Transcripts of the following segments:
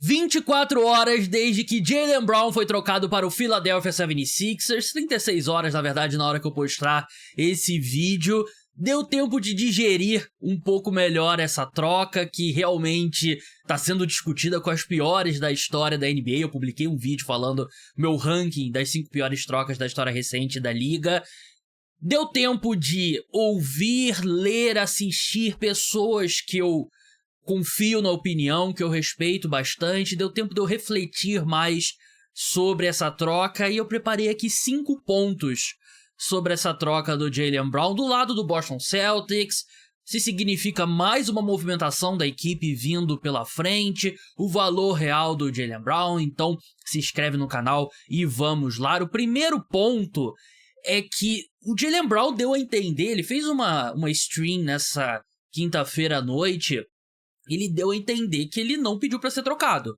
24 horas desde que Jaylen Brown foi trocado para o Philadelphia 76ers, 36 horas na verdade na hora que eu postar esse vídeo. Deu tempo de digerir um pouco melhor essa troca, que realmente está sendo discutida com as piores da história da NBA. Eu publiquei um vídeo falando meu ranking das 5 piores trocas da história recente da liga. Deu tempo de ouvir, ler, assistir pessoas que eu confio na opinião, que eu respeito bastante. Deu tempo de eu refletir mais sobre essa troca e eu preparei aqui 5 pontos sobre essa troca do Jaylen Brown. Do lado do Boston Celtics, se significa mais uma movimentação da equipe vindo pela frente, o valor real do Jaylen Brown. Então se inscreve no canal e vamos lá. O primeiro ponto é que o Jaylen Brown deu a entender, ele fez uma stream nessa quinta-feira à noite, ele deu a entender que ele não pediu para ser trocado.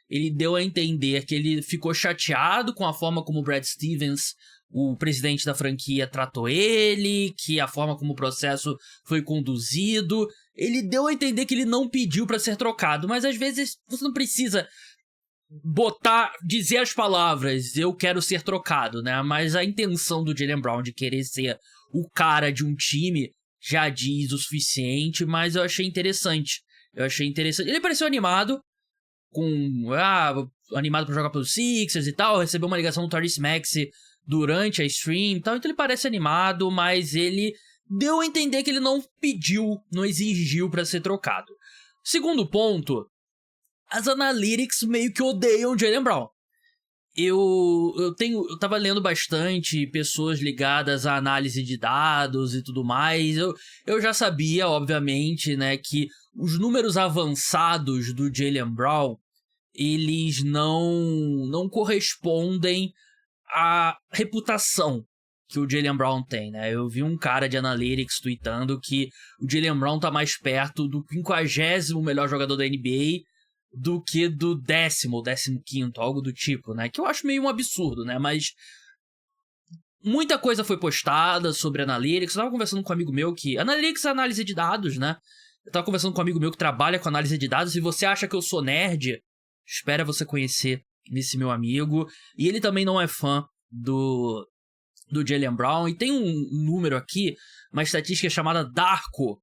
Ele deu a entender que ele ficou chateado com a forma como o Brad Stevens, o presidente da franquia, tratou ele, que a forma como o processo foi conduzido. Ele deu a entender que ele não pediu para ser trocado, mas às vezes você não precisa dizer as palavras, eu quero ser trocado, né? Mas a intenção do Jaylen Brown de querer ser o cara de um time já diz o suficiente, mas eu achei interessante. Ele pareceu animado, animado pra jogar pelos Sixers e tal, recebeu uma ligação do Tyrese Maxey durante a stream e tal, então ele parece animado, mas ele deu a entender que ele não pediu, não exigiu pra ser trocado. Segundo ponto, as analytics meio que odeiam o Jaylen Brown. Eu tava lendo bastante pessoas ligadas à análise de dados e tudo mais. Eu já sabia, obviamente, né, que os números avançados do Jaylen Brown, eles não correspondem à reputação que o Jaylen Brown tem, né? Eu vi um cara de analytics tweetando que o Jaylen Brown tá mais perto do 50º melhor jogador da NBA do que do 10º ou 15º, algo do tipo, né? Que eu acho meio um absurdo, né? Mas muita coisa foi postada sobre Analytics. Eu tava conversando com um amigo meu que... Analytics é análise de dados, né? Eu tava conversando com um amigo meu que trabalha com análise de dados. Se você acha que eu sou nerd, espera você conhecer esse meu amigo. E ele também não é fã do Jaylen Brown. E tem um número aqui, uma estatística chamada Darko,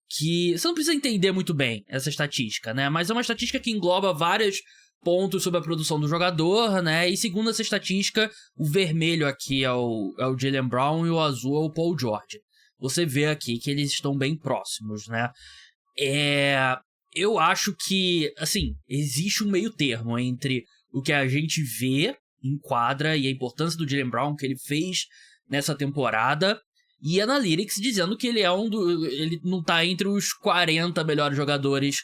que você não precisa entender muito bem essa estatística, né? Mas é uma estatística que engloba vários pontos sobre a produção do jogador, né? E segundo essa estatística, o vermelho aqui é o Jaylen Brown e o azul é o Paul George. Você vê aqui que eles estão bem próximos, né? Eu acho que, assim, existe um meio termo entre o que a gente vê em quadra e a importância do Jaylen Brown que ele fez nessa temporada, e Analytics dizendo que ele ele não tá entre os 40 melhores jogadores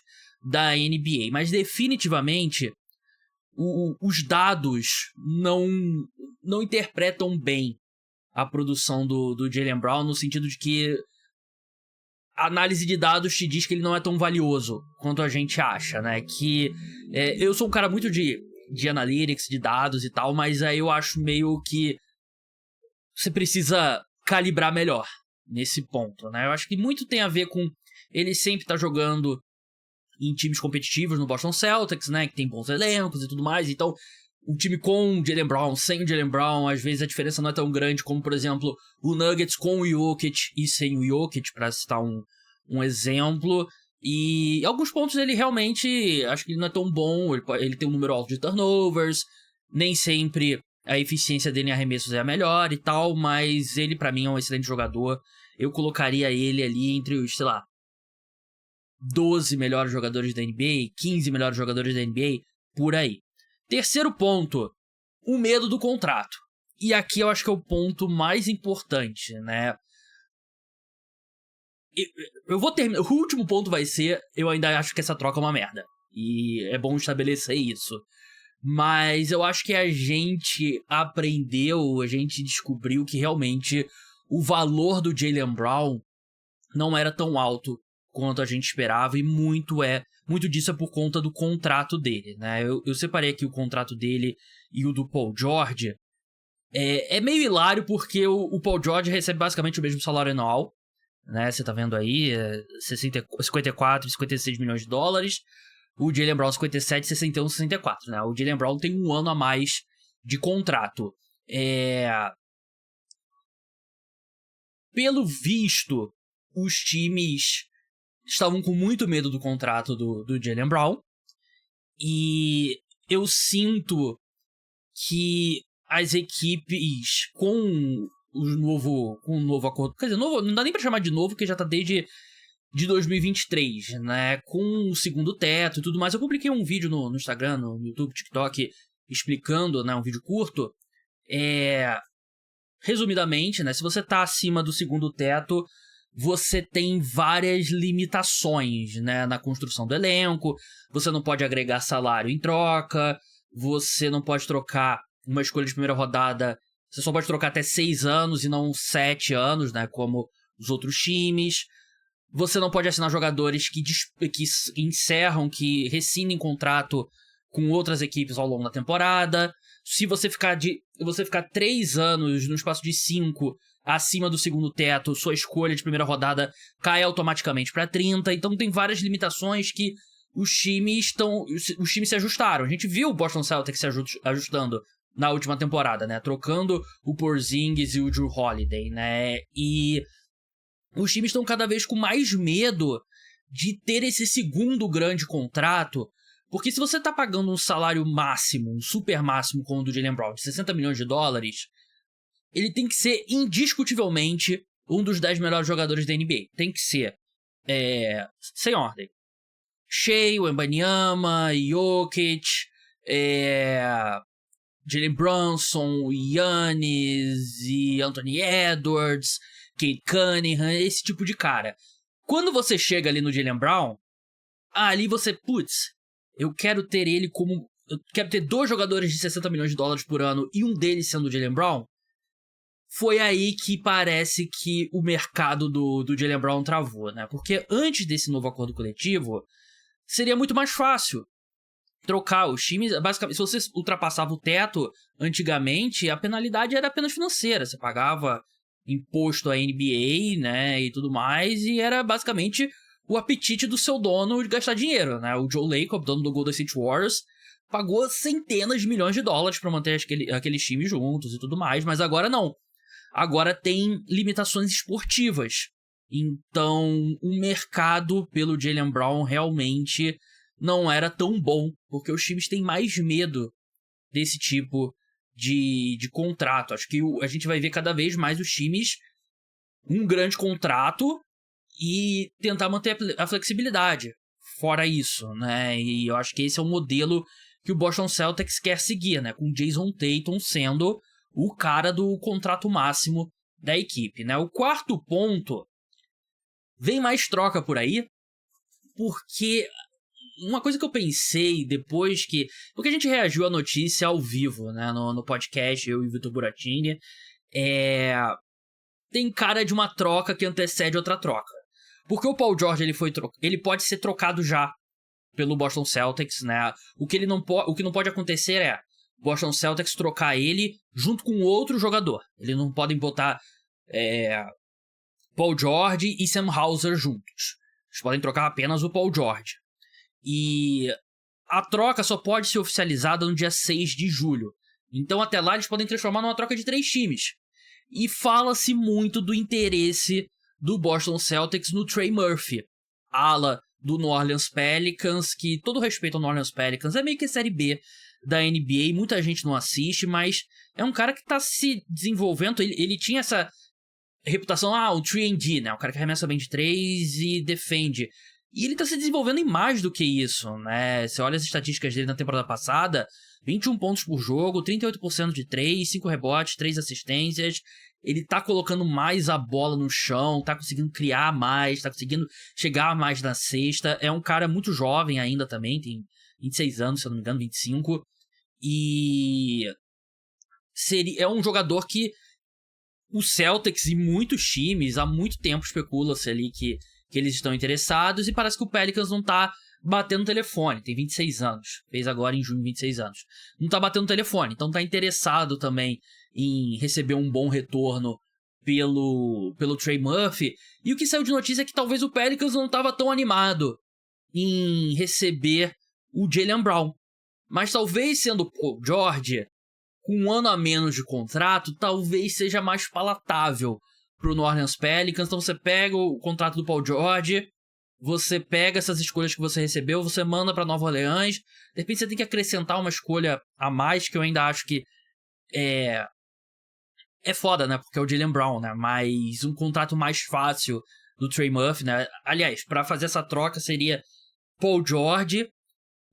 da NBA. Mas definitivamente os dados não interpretam bem a produção do Jaylen Brown, no sentido de que a análise de dados te diz que ele não é tão valioso quanto a gente acha, né? Eu sou um cara muito de Analytics, de dados e tal, mas aí eu acho meio que você precisa calibrar melhor nesse ponto, né? Eu acho que muito tem a ver com ele sempre tá jogando em times competitivos no Boston Celtics, né? Que tem bons elencos e tudo mais. Então, um time com o Jaylen Brown, sem o Jaylen Brown, às vezes a diferença não é tão grande como, por exemplo, o Nuggets com o Jokic e sem o Jokic, pra citar um exemplo. E alguns pontos ele realmente, acho que ele não é tão bom. Ele tem um número alto de turnovers, nem sempre a eficiência dele em arremessos é a melhor e tal, mas ele pra mim é um excelente jogador. Eu colocaria ele ali entre os, 12 melhores jogadores da NBA, 15 melhores jogadores da NBA, por aí. Terceiro ponto, o medo do contrato. E aqui eu acho que é o ponto mais importante, né? Eu vou terminar. O último ponto vai ser, eu ainda acho que essa troca é uma merda. E é bom estabelecer isso. Mas eu acho que a gente descobriu que realmente o valor do Jaylen Brown não era tão alto quanto a gente esperava, e muito disso é por conta do contrato dele, né? Eu separei aqui o contrato dele e o do Paul George. É meio hilário porque o Paul George recebe basicamente o mesmo salário anual, né? Você tá vendo aí, 54, 56 milhões de dólares. o Jaylen Brown 57, 61, 64, né? O Jaylen Brown tem um ano a mais de contrato. Pelo visto, os times estavam com muito medo do contrato do Jaylen Brown. E eu sinto que as equipes com o novo acordo... Quer dizer, novo, não dá nem pra chamar de novo, porque já tá desde de 2023, né? Com o segundo teto e tudo mais. Eu publiquei um vídeo no Instagram, no YouTube, TikTok, explicando, né? Um vídeo curto. Resumidamente, né? Se você tá acima do segundo teto, você tem várias limitações, né? Na construção do elenco. Você não pode agregar salário em troca. Você não pode trocar uma escolha de primeira rodada. Você só pode trocar até 6 anos e não 7 anos, né? Como os outros times. Você não pode assinar jogadores que encerram, que rescindem contrato com outras equipes ao longo da temporada. Se você ficar 3 anos no espaço de 5 acima do segundo teto, sua escolha de primeira rodada cai automaticamente para 30. Então tem várias limitações que os times se ajustaram. A gente viu o Boston Celtics se ajustando na última temporada, né? Trocando o Porzingis e o Jrue Holiday, né? E os times estão cada vez com mais medo de ter esse segundo grande contrato, porque se você tá pagando um salário máximo, um super máximo como o do Jaylen Brown, de 60 milhões de dólares, ele tem que ser indiscutivelmente um dos 10 melhores jogadores da NBA. Tem que ser, sem ordem, Shea, Wembanyama, Jokic, Jalen Brunson, Giannis e Anthony Edwards, Cade Cunningham, esse tipo de cara. Quando você chega ali no Jaylen Brown, ali você, eu quero ter ele como... Eu quero ter 2 jogadores de 60 milhões de dólares por ano e um deles sendo o Jaylen Brown. Foi aí que parece que o mercado do Jaylen Brown travou, né? Porque antes desse novo acordo coletivo, seria muito mais fácil trocar os times. Basicamente, se você ultrapassava o teto antigamente, a penalidade era apenas financeira. Você pagava imposto à NBA, né, e tudo mais, e era basicamente o apetite do seu dono de gastar dinheiro, né? O Joe Lacob, dono do Golden State Warriors, pagou centenas de milhões de dólares para manter aqueles times juntos e tudo mais, mas agora não. Agora tem limitações esportivas. Então, o mercado pelo Jaylen Brown realmente não era tão bom, porque os times têm mais medo desse tipo de contrato. Acho que a gente vai ver cada vez mais os times um grande contrato e tentar manter a flexibilidade. Fora isso, né? E eu acho que esse é o modelo que o Boston Celtics quer seguir, né? Com Jason Tatum sendo o cara do contrato máximo da equipe, né? O quarto ponto, vem mais troca por aí, porque uma coisa que eu pensei depois que... Porque a gente reagiu à notícia ao vivo, né? No podcast, eu e o Vitor Buratini. Tem cara de uma troca que antecede outra troca. Porque o Paul George ele pode ser trocado já pelo Boston Celtics, né? O que não pode acontecer é Boston Celtics trocar ele junto com outro jogador. Eles não podem botar Paul George e Sam Hauser juntos. Eles podem trocar apenas o Paul George. E a troca só pode ser oficializada no dia 6 de julho. Então até lá eles podem transformar numa troca de 3 times. E fala-se muito do interesse do Boston Celtics no Trey Murphy, ala do New Orleans Pelicans, que todo respeito ao New Orleans Pelicans, é meio que a série B da NBA, muita gente não assiste, mas é um cara que tá se desenvolvendo, ele tinha essa reputação, o 3&D, né, o cara que arremessa bem de 3 e defende. E ele tá se desenvolvendo em mais do que isso, né? Você olha as estatísticas dele na temporada passada, 21 pontos por jogo, 38% de 3, 5 rebotes, 3 assistências. Ele tá colocando mais a bola no chão, tá conseguindo criar mais, tá conseguindo chegar mais na cesta. É um cara muito jovem ainda também, tem 26 anos, se eu não me engano, 25. E é um jogador que o Celtics e muitos times há muito tempo especula-se ali que eles estão interessados, e parece que o Pelicans não tá batendo telefone. Tem 26 anos, fez agora em junho 26 anos. Não tá batendo telefone, então tá interessado também em receber um bom retorno pelo Trey Murphy. E o que saiu de notícia é que talvez o Pelicans não tava tão animado em receber o Jaylen Brown. Mas talvez sendo o Paul George, com um ano a menos de contrato, talvez seja mais palatável pro New Orleans Pelicans. Então você pega o contrato do Paul George, você pega essas escolhas que você recebeu, você manda pra Nova Orleans. De repente você tem que acrescentar uma escolha a mais, que eu ainda acho que é foda, né? Porque é o Jaylen Brown, né? Mas um contrato mais fácil do Trey Murphy, né? Aliás, pra fazer essa troca seria Paul George,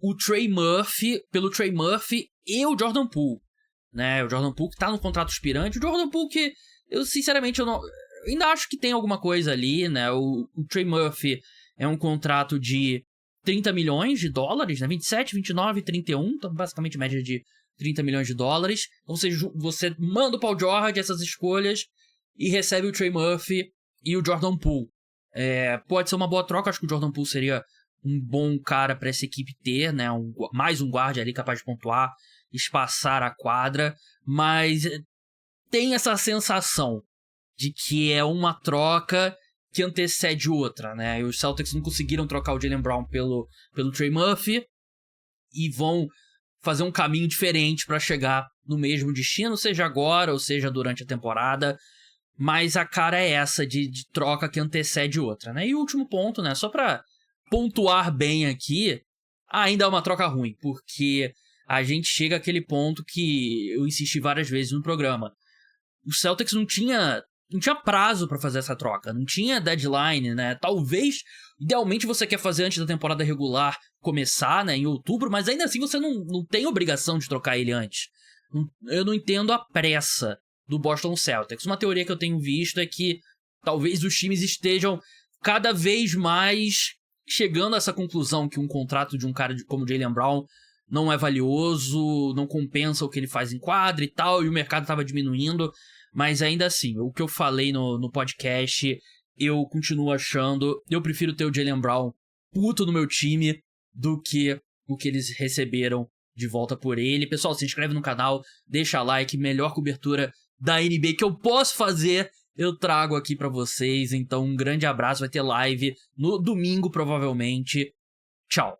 o Trey Murphy, pelo Trey Murphy e o Jordan Poole, né? O Jordan Poole que tá no contrato expirante. O Jordan Poole que eu, sinceramente, eu ainda acho que tem alguma coisa ali, né? O Trey Murphy é um contrato de 30 milhões de dólares, né? 27, 29, 31, então basicamente média de 30 milhões de dólares. Então você manda o Paul George, essas escolhas, e recebe o Trey Murphy e o Jordan Poole. Pode ser uma boa troca, acho que o Jordan Poole seria um bom cara para essa equipe ter, né? Mais um guarda ali capaz de pontuar, espaçar a quadra, mas tem essa sensação de que é uma troca que antecede outra, né? E os Celtics não conseguiram trocar o Jaylen Brown pelo Trey Murphy e vão fazer um caminho diferente para chegar no mesmo destino, seja agora ou seja durante a temporada. Mas a cara é essa de troca que antecede outra, né? E o último ponto, né? Só para pontuar bem aqui, ainda é uma troca ruim, porque a gente chega àquele ponto que eu insisti várias vezes no programa. O Celtics não tinha prazo para fazer essa troca, não tinha deadline, né? Talvez, idealmente você quer fazer antes da temporada regular começar, né, em outubro, mas ainda assim você não tem obrigação de trocar ele antes. Eu não entendo a pressa do Boston Celtics. Uma teoria que eu tenho visto é que talvez os times estejam cada vez mais chegando a essa conclusão que um contrato de um cara como Jaylen Brown não é valioso, não compensa o que ele faz em quadra e tal, e o mercado estava diminuindo. Mas ainda assim, o que eu falei no podcast, eu continuo achando... Eu prefiro ter o Jaylen Brown puto no meu time do que o que eles receberam de volta por ele. Pessoal, se inscreve no canal, deixa like, melhor cobertura da NBA que eu posso fazer, eu trago aqui pra vocês. Então, um grande abraço, vai ter live no domingo, provavelmente. Tchau.